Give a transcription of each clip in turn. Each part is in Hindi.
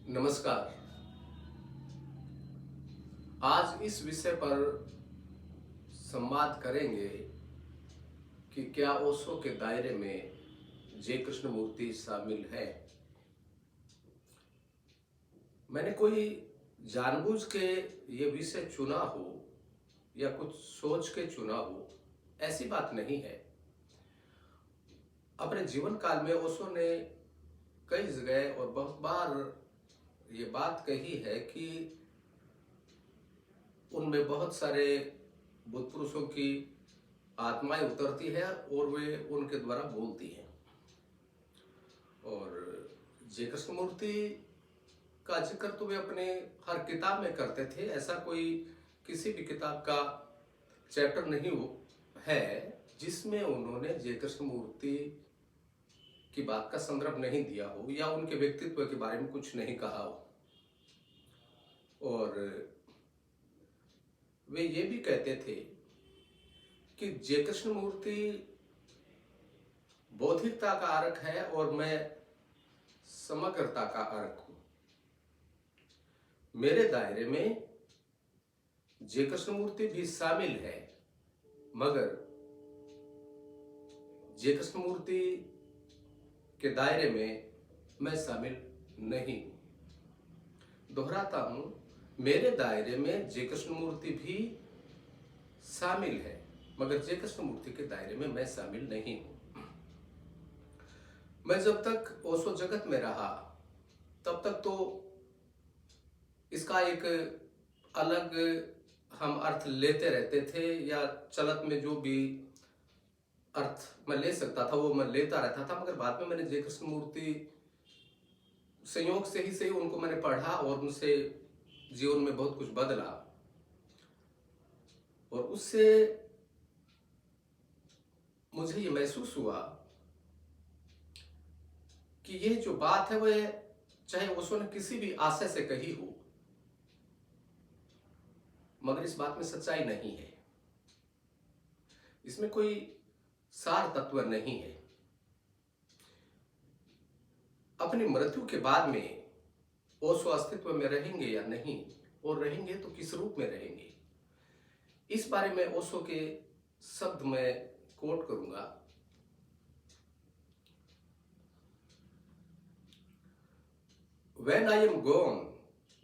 नमस्कार। आज इस विषय पर संवाद करेंगे कि क्या ओशो के दायरे में जे कृष्णमूर्ति शामिल है। मैंने कोई जानबूझ के ये विषय चुना हो या कुछ सोच के चुना हो, ऐसी बात नहीं है। अपने जीवन काल में ओशो ने कई जगह और बहुत बार ये बात कही है कि उनमें बहुत सारे बुद्ध पुरुषों की आत्माएं उतरती है और वे उनके द्वारा बोलती हैं। और जे कृष्णमूर्ति का जिक्र तो वे अपने हर किताब में करते थे। ऐसा कोई किसी भी किताब का चैप्टर नहीं है जिसमें उन्होंने जे कृष्णमूर्ति की बात का संदर्भ नहीं दिया हो या उनके व्यक्तित्व के बारे में कुछ नहीं कहा हो। और वे ये भी कहते थे कि जे कृष्णमूर्ति बौद्धिकता का अर्क है और मैं समग्रता का अर्क हूं। मेरे दायरे में जे कृष्णमूर्ति भी शामिल है, मगर जे कृष्णमूर्ति के दायरे में मैं शामिल नहीं हूं। दोहराता हूं, मेरे दायरे में जे कृष्णमूर्ति भी शामिल है, मगर जे कृष्णमूर्ति के दायरे में मैं शामिल नहीं हूं। मैं जब तक ओशो जगत में रहा तब तक तो इसका एक अलग हम अर्थ लेते रहते थे, या चलत में जो भी अर्थ मैं ले सकता था वो मैं लेता रहता था। मगर बाद में मैंने जे कृष्णमूर्ति संयोग से ही सही उनको मैंने पढ़ा और उनसे जीवन में बहुत कुछ बदला। और उससे मुझे ये महसूस हुआ कि ये जो बात है वह चाहे ओशो ने किसी भी आशय से कही हो, मगर इस बात में सच्चाई नहीं है। इसमें कोई सार तत्व नहीं है। अपनी मृत्यु के बाद में ओशो अस्तित्व में रहेंगे या नहीं, और रहेंगे तो किस रूप में रहेंगे, इस बारे में ओशो के शब्द में कोट करूंगा। When I am gone,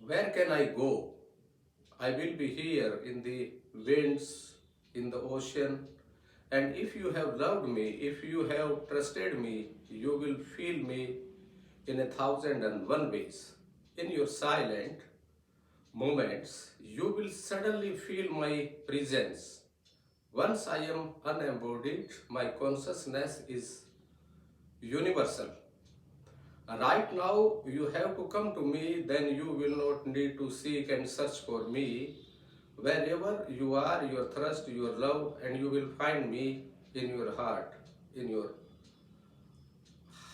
where can I go? I will be here in the winds, in the ocean, and if you have loved me, if you have trusted me, you will feel me in 1,001 ways. In your silent moments, you will suddenly feel my presence. Once I am unembodied, my consciousness is universal. Right now, you have to come to me, then you will not need to seek and search for me. Wherever you are, your trust, your love, and you will find me in your heart, in your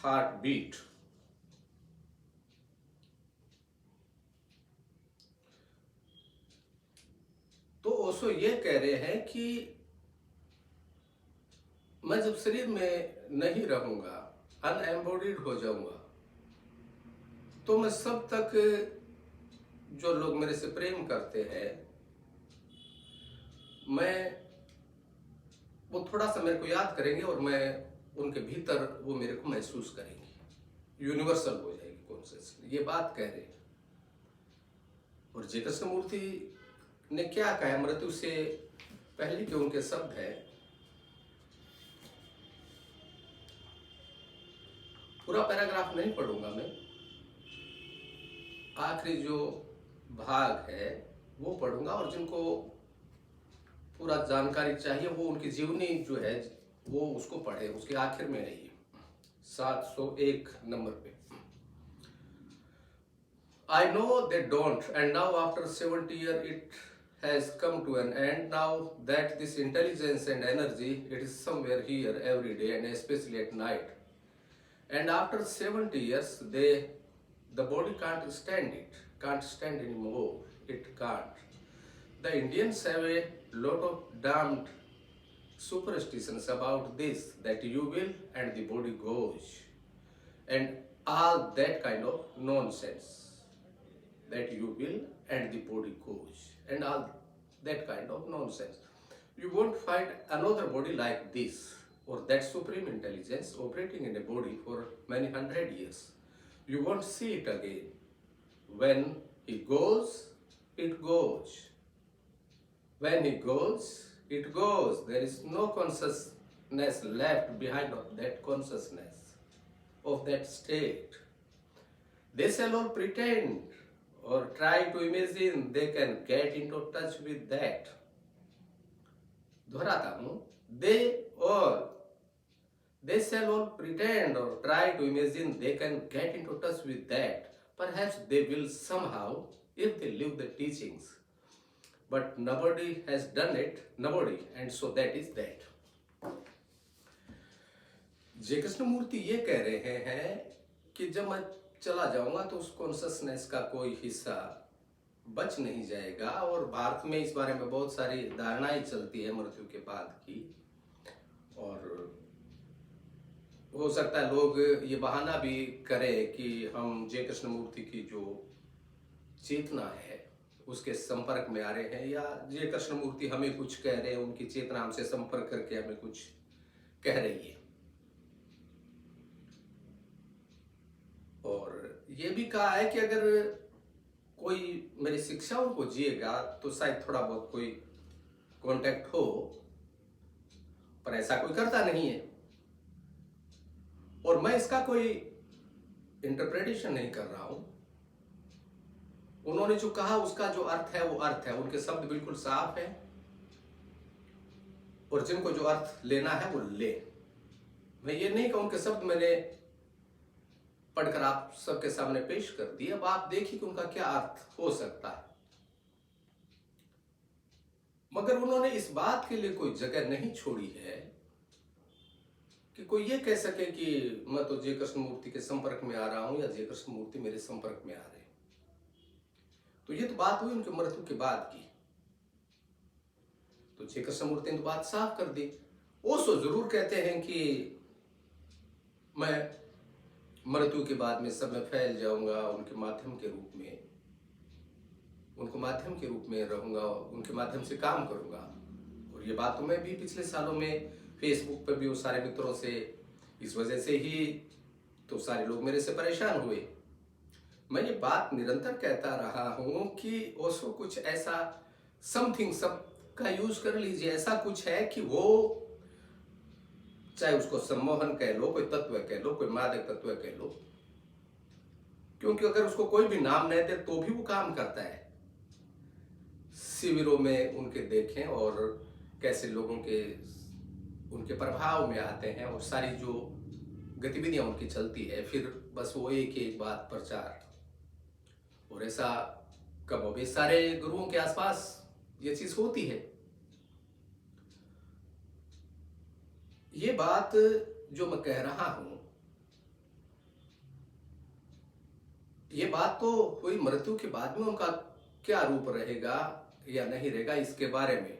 heartbeat. तो ओशो ये कह रहे हैं कि मैं जब शरीर में नहीं रहूंगा, अनएम्बॉडीड हो जाऊंगा, तो मैं सब तक जो लोग मेरे से प्रेम करते हैं, मैं वो थोड़ा सा मेरे को याद करेंगे और मैं उनके भीतर वो मेरे को महसूस करेंगे। यूनिवर्सल हो जाएगी कॉन्शियसनेस, ये बात कह रहे हैं। और जे कृष्णमूर्ति ने क्या कहा मृत्यु से पहले के उनके शब्द है। पूरा पैराग्राफ नहीं पढ़ूंगा मैं, आखिरी जो भाग है वो पढ़ूंगा, और जिनको पूरा जानकारी चाहिए वो उनकी जीवनी जो है वो उसको पढ़े, उसके आखिर में है ये 701 नंबर पे। I know they don't, and now after 70 years it has come to an end. Now that this intelligence and energy, it is somewhere here every day and especially at night. And after 70 years, the body can't stand anymore. It can't. The Indians have a lot of damned superstitions about this, that you will and the body goes, and all that kind of nonsense. that you will and the body goes and all that kind of nonsense. You won't find another body like this or that supreme intelligence operating in a body for many hundred years. You won't see it again. When he goes, it goes. When he goes, it goes. There is no consciousness left behind of that consciousness, of that state. They shall all pretend or try to imagine they can get into touch with that. दोहराता हूं, they shall all pretend or try to imagine they can get into touch with that. Perhaps they will somehow if they live the teachings. But nobody has done it, nobody, and so that is that. जय कृष्णमूर्ति ये कह रहे हैं कि जब मैं चला जाऊंगा तो उस कॉन्शसनेस का कोई हिस्सा बच नहीं जाएगा। और भारत में इस बारे में बहुत सारी धारणाएं चलती है मृत्यु के बाद की, और हो सकता है लोग ये बहाना भी करें कि हम जय कृष्णमूर्ति की जो चेतना है उसके संपर्क में आ रहे हैं, या जय कृष्णमूर्ति हमें कुछ कह रहे हैं, उनकी चेतना हमसे संपर्क करके हमें कुछ कह रही है। और ये भी कहा है कि अगर कोई मेरी शिक्षाओं को जिएगा तो शायद थोड़ा बहुत कोई कांटेक्ट हो, पर ऐसा कोई करता नहीं है। और मैं इसका कोई इंटरप्रिटेशन नहीं कर रहा हूं। उन्होंने जो कहा उसका जो अर्थ है वो अर्थ है, उनके शब्द बिल्कुल साफ है, और जिनको जो अर्थ लेना है वो ले। मैं ये नहीं कहूं उनके शब्द मैंने पढ़कर आप सबके सामने पेश कर दिए, अब आप देखिए कि उनका क्या अर्थ हो सकता है। मगर उन्होंने इस बात के लिए कोई जगह नहीं छोड़ी है कि कोई ये कह सके कि मैं तो जय कृष्णमूर्ति के संपर्क में आ रहा हूं या जय कृष्णमूर्ति मेरे संपर्क में आ रहे हैं। तो ये तो बात हुई उनके मृत्यु के बाद की। तो जय कृष्णमूर्ति ने तो बात साफ कर दी। ओशो जरूर कहते हैं कि मैं मृत्यु के बाद में सब में फैल जाऊंगा, उनके माध्यम के रूप में, उनको माध्यम के रूप में रहूंगा, उनके माध्यम से काम करूंगा। और ये बात तो मैं भी पिछले सालों में फेसबुक पर भी वो सारे मित्रों से, इस वजह से ही तो सारे लोग मेरे से परेशान हुए। मैं ये बात निरंतर कहता रहा हूं कि ओशो कुछ ऐसा समथिंग, सब का यूज कर लीजिए, ऐसा कुछ है कि वो चाहे उसको सम्मोहन कह लो, कोई तत्व कह लो, कोई मादक तत्व कह लो, क्योंकि अगर उसको कोई भी नाम नहीं दे तो भी वो काम करता है। शिविरों में उनके देखें और कैसे लोगों के उनके प्रभाव में आते हैं, और सारी जो गतिविधियां उनकी चलती है, फिर बस वो एक एक बात प्रचार। और ऐसा कमोबेश सारे गुरुओं के आसपास ये चीज होती है। ये बात जो मैं कह रहा हूं, ये बात तो हुई मृत्यु के बाद में, उनका क्या रूप रहेगा या नहीं रहेगा इसके बारे में।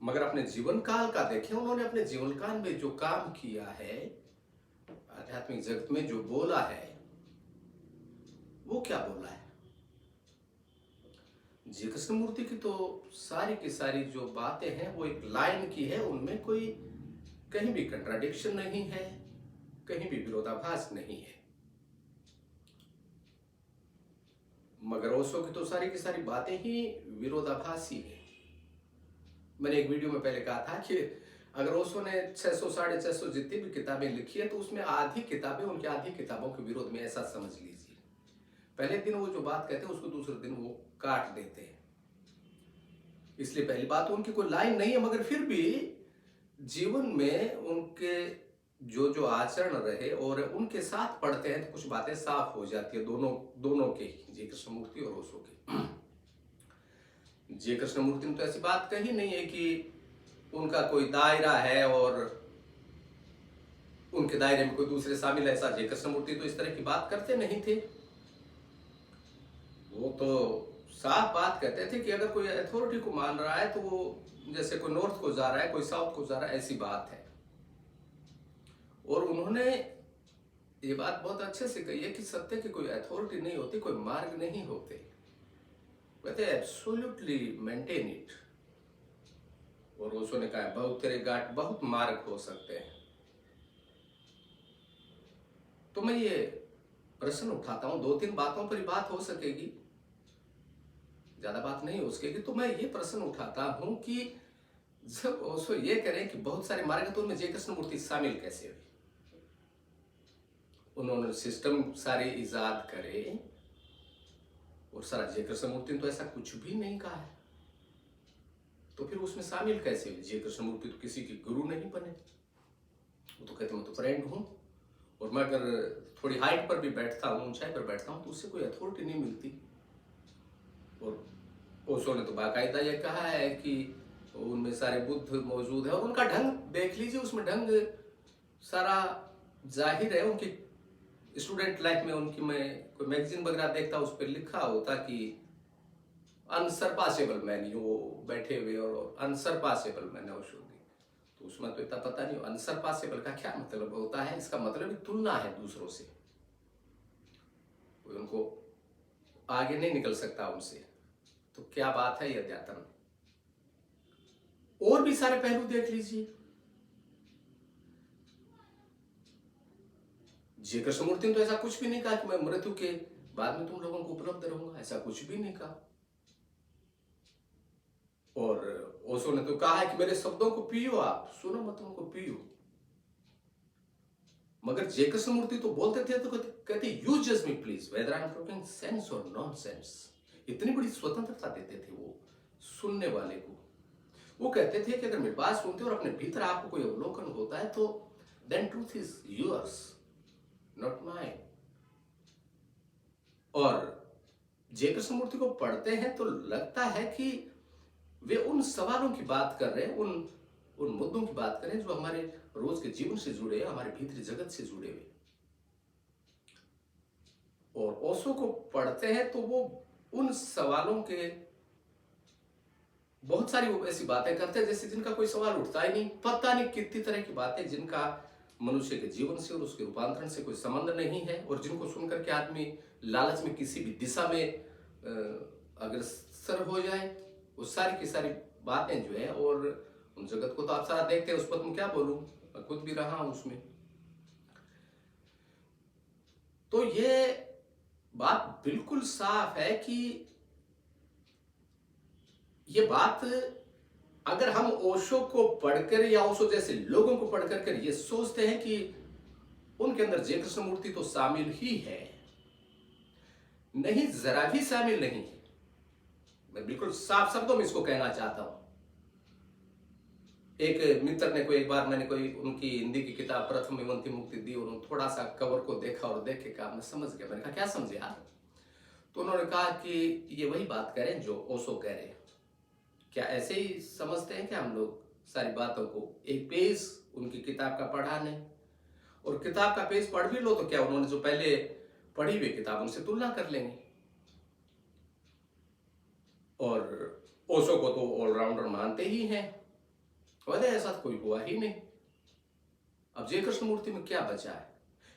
मगर अपने जीवन काल का देखें, उन्होंने अपने जीवन काल में जो काम किया है, आध्यात्मिक जगत में जो बोला है, वो क्या बोला है। जय कृष्णमूर्ति की तो सारी की सारी जो बातें हैं वो एक लाइन की है, उनमें कोई कहीं भी कंट्राडिक्शन नहीं है, कहीं भी विरोधाभास नहीं है। मगर ओशो की तो सारी की सारी बातें ही विरोधाभासी है। मैंने एक वीडियो में पहले कहा था कि अगर ओशो ने 600 650 जितनी भी किताबें लिखी है तो उसमें आधी किताबें उनकी आधी किताबों के विरोध में, ऐसा समझ लीजिए। पहले दिन वो जो बात कहते हैं उसको दूसरे दिन वो काट देते हैं। इसलिए पहली बात तो उनकी कोई लाइन नहीं है, मगर फिर भी जीवन में उनके जो जो आचरण रहे और उनके साथ पढ़ते हैं तो कुछ बातें साफ हो जाती है, दोनों के, जय कृष्णमूर्ति और ओशो के। जय कृष्णमूर्ति ने तो ऐसी बात कही नहीं है कि उनका कोई दायरा है और उनके दायरे में कोई दूसरे शामिल है, ऐसा जय कृष्णमूर्ति तो इस तरह की बात करते नहीं थे। वो तो साफ बात कहते थे कि अगर कोई अथॉरिटी को मान रहा है तो वो जैसे कोई नॉर्थ को जा रहा है, कोई साउथ को जा रहा है, ऐसी बात है। और उन्होंने ये बात बहुत अच्छे से कही है कि सत्य की कोई अथॉरिटी नहीं होती, कोई मार्ग नहीं होते, कहते एब्सोल्युटली मेंटेन इट। और ओशो ने कहा बहुत तेरे घाट बहुत मार्ग हो सकते हैं। तो मैं ये प्रश्न उठाता हूं, 2-3 बातों पर ही बात हो सकेगी, ज्यादा बात नहीं हो सकेगी। तो मैं ये प्रश्न उठाता हूं कि जब ओशो ये करें कि बहुत सारे मार्ग हैं, तो उनमें जय कृष्णमूर्ति शामिल कैसे हुए? उन्होंने सिस्टम सारे इजाद करे और सारा जय कृष्णमूर्ति ने तो ऐसा कुछ भी नहीं कहा है, तो फिर उसमें शामिल कैसे हुए? जय कृष्णमूर्ति तो किसी के गुरु नहीं बने, वो तो कहते मैं तो फ्रेंड हूं, और मैं अगर थोड़ी हाइट पर भी बैठता हूँ, ऊंचाई पर बैठता हूँ, तो उससे कोई अथॉरिटी नहीं मिलती। और ओशो ने तो बाकायदा ये कहा है कि उनमें सारे बुद्ध मौजूद है, और उनका ढंग देख लीजिए, उसमें ढंग सारा जाहिर है। उनकी स्टूडेंट लाइफ में उनकी, मैं कोई मैगजीन वगैरह देखता, उस पर लिखा होता कि अनसरपासेबल मैन, वो बैठे हुए और अनसरपासेबल मैन औषधि। तो उसमें तो इतना पता नहीं अनसरपासेबल का क्या मतलब होता है। इसका मतलब तुलना है दूसरों से, कोई उनको आगे नहीं निकल सकता उनसे। तो क्या बात है ये अध्यात्म। और भी सारे पहलू देख लीजिए, जय कृष्णमूर्ति ने तो ऐसा कुछ भी नहीं कहा कि मैं मृत्यु के बाद में तुम लोगों को उपलब्ध रहूंगा, ऐसा कुछ भी नहीं कहा। और ओशो ने तो कहा है कि मेरे शब्दों को पियो, आप सुनो मत उनको पियो। मगर जय कृष्णमूर्ति तो बोलते थे तो कहते यू जज me please whether I am talking sense और नॉनसेंस। इतनी बड़ी स्वतंत्रता देते थे वो सुनने वाले को। वो कहते थे कि अगर मेरी बात सुनते और अपने भीतर आपको कोई अवलोकन होता है तो then truth is yours not mine. और जय कृष्णमूर्ति को पढ़ते हैं तो लगता है कि वे उन सवालों की बात कर रहे हैं, उन मुद्दों की बात करें जो हमारे रोज के जीवन से जुड़े हैं, हमारे भीतरी जगत से जुड़े हुए। और ओशो को पढ़ते हैं तो वो उन सवालों के बहुत सारी वो ऐसी बातें करते हैं जैसे जिनका कोई सवाल उठता ही नहीं। पता नहीं कितनी तरह की बातें जिनका मनुष्य के जीवन से और उसके रूपांतरण से कोई संबंध नहीं है, और जिनको सुनकर के आदमी लालच में किसी भी दिशा में अग्रसर हो जाए। वो सारी की सारी बातें जो है, और उन जगत को तो आप सारा देखते हैं, उस पर मैं क्या बोलूं, मैं खुद भी रहा हूं उसमें। तो ये बात बिल्कुल साफ है कि ये बात अगर हम ओशो को पढ़कर या ओशो जैसे लोगों को पढ़कर कर ये सोचते हैं कि उनके अंदर जय कृष्णमूर्ति तो शामिल ही है, नहीं, जरा भी शामिल नहीं है। मैं बिल्कुल साफ शब्दों में इसको कहना चाहता हूं। एक मित्र ने कोई, एक बार मैंने कोई उनकी हिंदी की किताब प्रथम विमंति मुक्ति दी, उन्होंने थोड़ा सा कवर को देखा और देख के कहा मैं समझ गया। मैंने कहा क्या समझे आप? तो उन्होंने कहा कि ये वही बात करें जो ओशो कह रहे हैं। क्या ऐसे ही समझते हैं कि हम लोग सारी बातों को? एक पेज उनकी किताब का पढ़ा नहीं, और किताब का पेज पढ़ भी लो तो क्या उन्होंने जो पहले पढ़ी हुई किताब उनसे तुलना कर लेंगे। और ओशो को तो ऑलराउंडर मानते ही हैं, वैसे ऐसा कोई हुआ ही नहीं। अब जय कृष्णमूर्ति में क्या बचा है?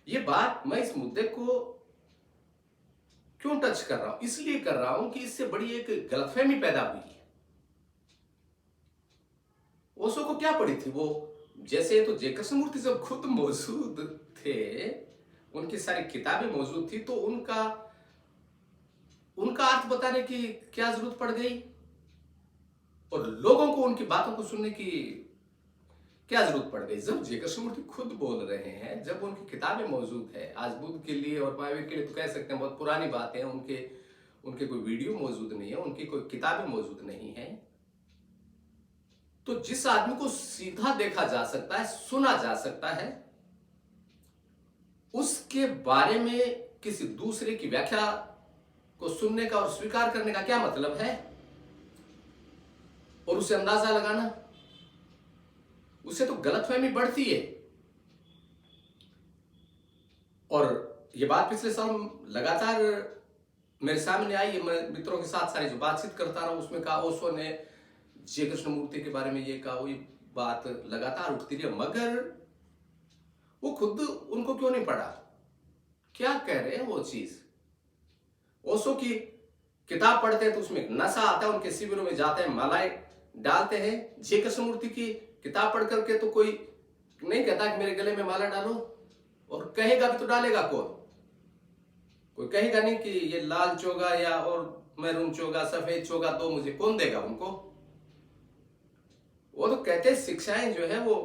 ये बात मैं इस मुद्दे को क्यों टच कर रहा हूं? इसलिए कर रहा हूं कि इससे बड़ी एक गलतफहमी पैदा हुई है। ओशो को क्या पड़ी थी वो? जैसे तो जय कृष्णमूर्ति जब खुद मौजूद थे, उनकी सारी किताबें मौजूद थी, तो उनका अर्थ बताने की क्या जरूरत पड़ गई, और लोगों को उनकी बातों को सुनने की क्या जरूरत पड़ गई? जब जय कृष्णमूर्ति खुद बोल रहे हैं, जब उनकी किताबें मौजूद है, आज बुद्ध के लिए और महावीर के लिए तो कह सकते हैं बहुत पुरानी बातें हैं, उनके कोई वीडियो मौजूद नहीं है, उनकी कोई किताबें मौजूद नहीं है। तो जिस आदमी को सीधा देखा जा सकता है, सुना जा सकता है, उसके बारे में किसी दूसरे की व्याख्या को सुनने का और स्वीकार करने का क्या मतलब है? और उसे अंदाजा लगाना, उससे तो गलतफहमी बढ़ती है। और ये बात पिछले साल लगातार मेरे सामने आई, मैं मित्रों के साथ सारी जो बातचीत करता रहा उसमें कहा ओशो ने जय कृष्णमूर्ति के बारे में ये कहा, वो ये बात लगातार उठती रही, मगर वो खुद उनको क्यों नहीं पढ़ा? क्या कह रहे हैं वो चीज। ओशो की किताब पढ़ते हैं तो उसमें नशा आता है, उनके शिविरों में जाते हैं, मालाएं डालते हैं। जे कृष्णमूर्ति की किताब पढ़ करके तो कोई नहीं कहता कि मेरे गले में माला डालो, और कहेगा भी तो डालेगा कौन? कोई कहेगा नहीं कि ये लाल चोगा या और मैरून चोगा, सफेद चोगा दो मुझे, कौन देगा उनको? वो तो कहते हैं शिक्षाएं जो है वो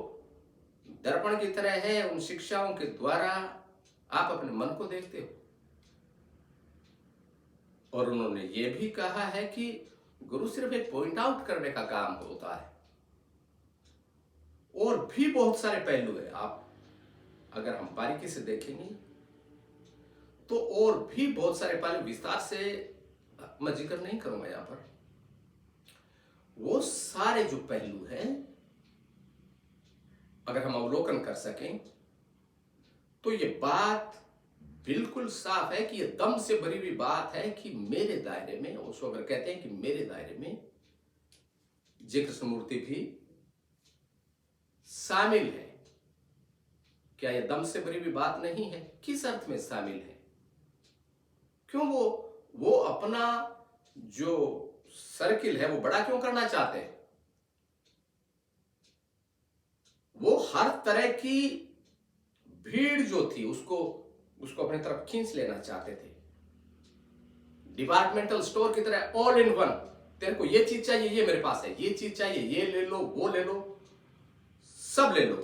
दर्पण की तरह है, उन शिक्षाओं के द्वारा आप अपने मन को देखते हो। और उन्होंने ये भी कहा है कि गुरु सिर्फ एक पॉइंट आउट करने का काम होता है। और भी बहुत सारे पहलू है, आप अगर हम बारीकी से देखेंगे तो और भी बहुत सारे पहलू, विस्तार से मैं जिक्र नहीं करूंगा यहां पर। वो सारे जो पहलू हैं अगर हम अवलोकन कर सकें तो ये बात बिल्कुल साफ है कि ये दम से भरी हुई बात है कि मेरे दायरे में, उसको अगर कहते हैं कि मेरे दायरे में जे कृष्णमूर्ति भी शामिल है। क्या यह दम से भरी हुई बात नहीं है? किस अर्थ में शामिल है? क्यों वो अपना जो सर्किल है वो बड़ा क्यों करना चाहते हैं? वो हर तरह की भीड़ जो थी उसको अपने तरफ खींच लेना चाहते थे। डिपार्टमेंटल स्टोर की तरह ऑल इन वन, तेरे को ये चीज चाहिए, ये मेरे पास है, ये चीज चाहिए, ये ले लो, वो ले लो, सब ले लो,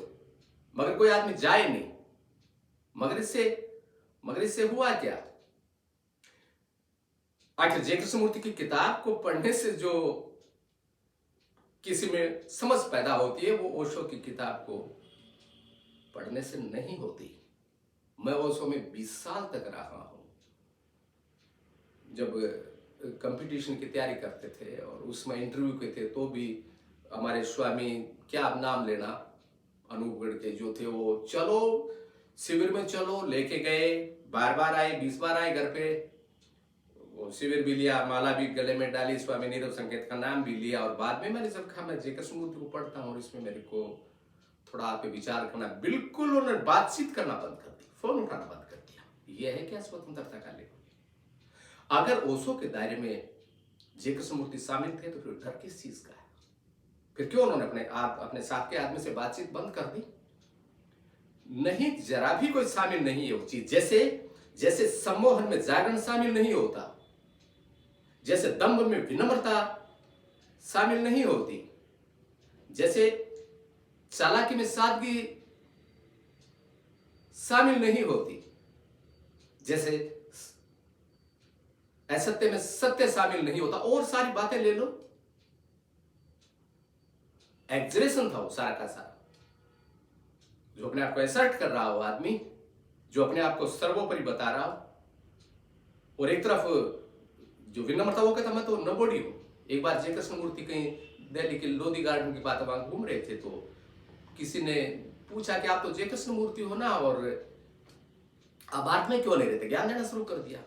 मगर कोई आदमी जाए नहीं। मगर इससे हुआ क्या? आखिर जे कृष्णमूर्ति की किताब को पढ़ने से जो किसी में समझ पैदा होती है वो ओशो की किताब को पढ़ने से नहीं होती। मैं ओशो में 20 साल तक रहा हूं। जब कंपटीशन की तैयारी करते थे और उसमें इंटरव्यू के थे तो भी हमारे स्वामी, क्या नाम लेना, अनूपगढ़ के जो थे, वो चलो शिविर में चलो, लेके गए, बार बार आए, 20 बार आए घर पे, वो शिविर भी लिया, माला भी गले में डाली, स्वामी नीरव संकेत का नाम भी लिया। और बाद में मैंने जब कहा मैं जे कृष्णमूर्ति को पढ़ता हूँ और इसमें मेरे को थोड़ा आप पे विचार करना, बिल्कुल उन्होंने बातचीत करना बंद कर दी, फोन उठाना बंद कर दिया। यह है क्या स्वतंत्रता का लेखन? अगर ओशो के दायरे में जे कृष्णमूर्ति शामिल थे तो फिर डर किस चीज का है? फिर क्यों उन्होंने अपने साथ के आदमी से बातचीत बंद कर दी? नहीं, जरा भी कोई शामिल नहीं है वो चीज। जैसे सम्मोहन में जागरण शामिल नहीं होता, जैसे दंभ में विनम्रता शामिल नहीं होती, जैसे चालाकी में सादगी शामिल नहीं होती, जैसे असत्य में सत्य शामिल नहीं होता, और सारी बातें ले लो, एग्जरेशन था वो सारा का सारा। जो अपने आप को एसर्ट कर रहा हो आदमी, जो अपने आप को सर्वोपरि बता रहा हो, और एक तरफ जो विनम्रता, वो कहता मैं तो नबोडी हूं। एक बार जे कृष्णमूर्ति कहीं दिल्ली के लोधी गार्डन की बात वहां घूम रहे थे तो किसी ने पूछा कि आप तो जे कृष्णमूर्ति हो ना, और आप भारत में क्यों नहीं रहते? ज्ञान देना शुरू कर दिया,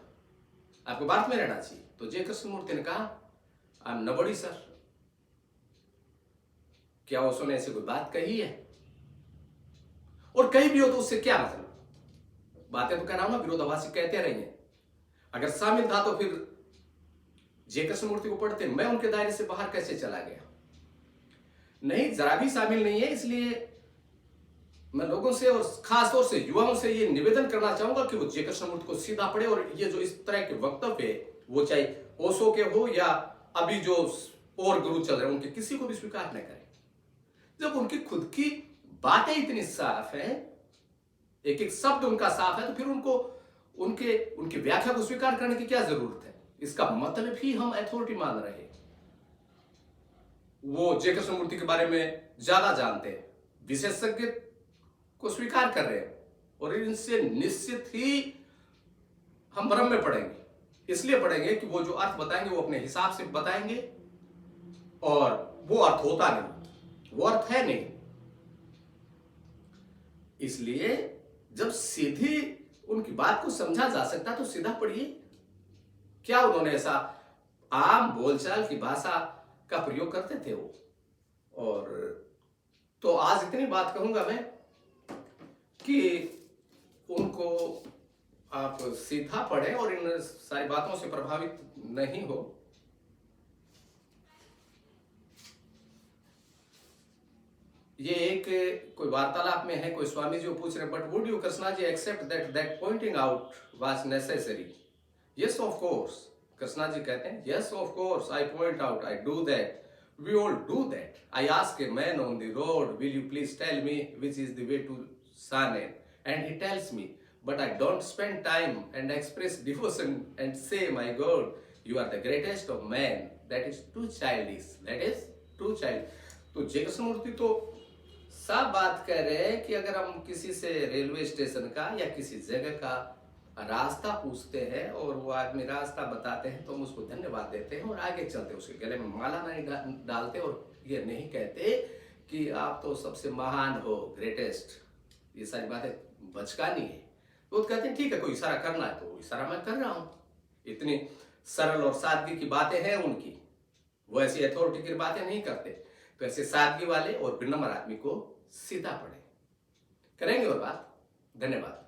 आपको भारत में रहना चाहिए। तो जे कृष्णमूर्ति ने कहा आई एम नबोडी सर। क्या उसने ऐसी कोई बात कही है? और कहीं भी हो तो उससे क्या मतलब? बातें तो कह रहा हूं ना, विरोधाभासी कहते रहिए। अगर शामिल था तो फिर जे कृष्णमूर्ति को पढ़ते, मैं उनके दायरे से बाहर कैसे चला गया? नहीं, जरा भी शामिल नहीं है। इसलिए मैं लोगों से और खास तौर से युवाओं से ये निवेदन करना चाहूंगा कि वो जे कृष्णमूर्ति को सीधा पढ़े, और ये जो इस तरह के वक्तव्य है वो चाहे ओशो के हो या अभी जो और गुरु चल रहे हैं उनके, किसी को भी स्वीकार न करें। जब उनकी खुद की बातें इतनी साफ है, एक एक शब्द उनका साफ है, तो फिर उनको उनकी व्याख्या को स्वीकार करने की क्या जरूरत है? इसका मतलब ही हम अथॉरिटी मान रहे हैं। वो जे कृष्णमूर्ति के बारे में ज्यादा जानते हैं, विशेषज्ञ को स्वीकार कर रहे हैं, और इनसे निश्चित ही हम भ्रम में पड़ेंगे। इसलिए पड़ेंगे कि वो जो अर्थ बताएंगे वो अपने हिसाब से बताएंगे, और वो अर्थ होता नहीं, वो अर्थ है नहीं। इसलिए जब सीधी उनकी बात को समझा जा सकता तो सीधा पढ़िए। क्या उन्होंने ऐसा आम बोलचाल की भाषा का प्रयोग करते थे वो? और तो आज इतनी बात कहूंगा मैं कि उनको आप सीधा पढ़ें और इन सारी बातों से प्रभावित नहीं हो। ये एक कोई वार्तालाप में है, कोई स्वामी जी पूछ रहे हैं, but would you Krishna ji except that pointing out was necessary? Yes of course, Krishna ji कहते हैं, yes of course I point out, I do that, we all do that. I ask a man on the road, will you please tell me which is the way to Saanen, and he tells me, but I don't spend time and express devotion and say, my God, you are the greatest of men. That is too childish. That is too childish. तो जे कृष्णमूर्ति तो साफ बात कह रहे हैं कि अगर हम किसी से रेलवे स्टेशन का या किसी जगह का रास्ता पूछते हैं और वो आदमी रास्ता बताते हैं तो हम उसको धन्यवाद देते हैं और आगे चलते हैं, उसके गले में माला नहीं डालते और ये नहीं कहते कि आप तो सबसे महान हो, ग्रेटेस्ट। ये सारी बातें बचकानी है। तो कहते हैं ठीक है, कोई इशारा करना है तो इशारा मैं कर रहा हूं। इतनी सरल और सादगी की बातें हैं उनकी, वो ऐसी अथॉरिटी की बातें नहीं करते। तो ऐसे सादगी वाले और विनम्र आदमी को सीधा पड़े करेंगे और बात। धन्यवाद।